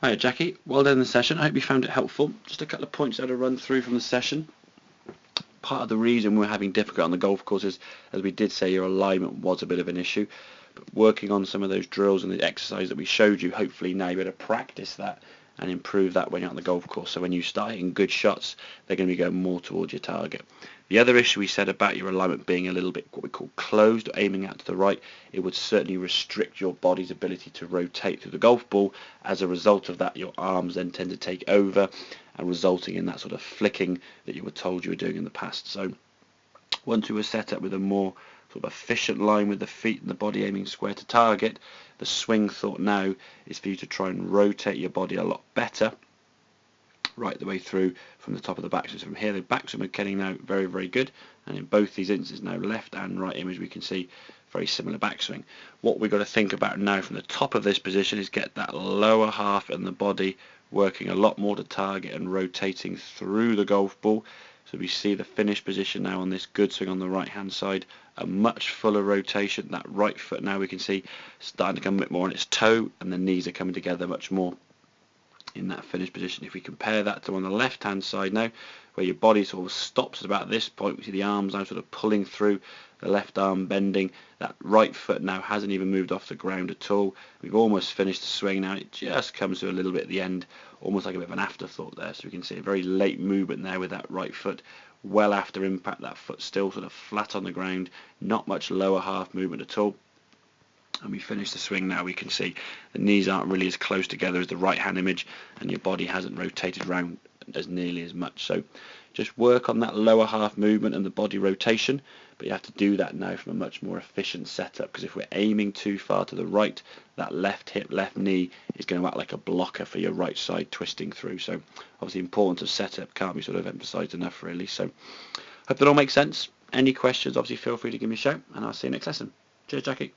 Hiya Jackie, well done in the session. I hope you found it helpful. Just a couple of points I had to run through from the session. Part of the reason we're having difficulty on the golf course is, as we did say, your alignment was a bit of an issue. But working on some of those drills and the exercise that we showed you, hopefully now you're able to practice that and improve that when you're on the golf course. So when you start hitting good shots, they're going to be going more towards your target. The other issue we said about your alignment being a little bit what we call closed, or aiming out to the right, it would certainly restrict your body's ability to rotate through the golf ball. As a result of that, your arms then tend to take over and resulting in that sort of flicking that you were told you were doing in the past. So once we were set up with a more sort of efficient line with the feet and the body aiming square to target, the swing thought now is for you to try and rotate your body a lot better right the way through from the top of the backswing. So from here, the backswing are getting now very, very good, and in both these instances now, left and right image, we can see very similar backswing. What we've got to think about now from the top of this position is get that lower half and the body working a lot more to target and rotating through the golf ball. So we see the finished position now on this good swing on the right hand side, a much fuller rotation. That right foot now we can see starting to come a bit more on its toe, and the knees are coming together much more in that finished position. If we compare that to on the left hand side now, where your body sort of stops at about this point, we see the arms now sort of pulling through, the left arm bending, that right foot now hasn't even moved off the ground at all. We've almost finished the swing now, it just comes to a little bit at the end, almost like a bit of an afterthought there. So we can see a very late movement there with that right foot, well after impact, that foot still sort of flat on the ground, not much lower half movement at all. And we finish the swing now, we can see the knees aren't really as close together as the right hand image, and your body hasn't rotated around as nearly as much. So just work on that lower half movement and the body rotation, but you have to do that now from a much more efficient setup, because if we're aiming too far to the right, that left hip, left knee is going to act like a blocker for your right side twisting through. So obviously the importance of setup can't be sort of emphasized enough really. So hope that all makes sense. Any questions, obviously feel free to give me a shout, and I'll see you next lesson. Cheers Jackie.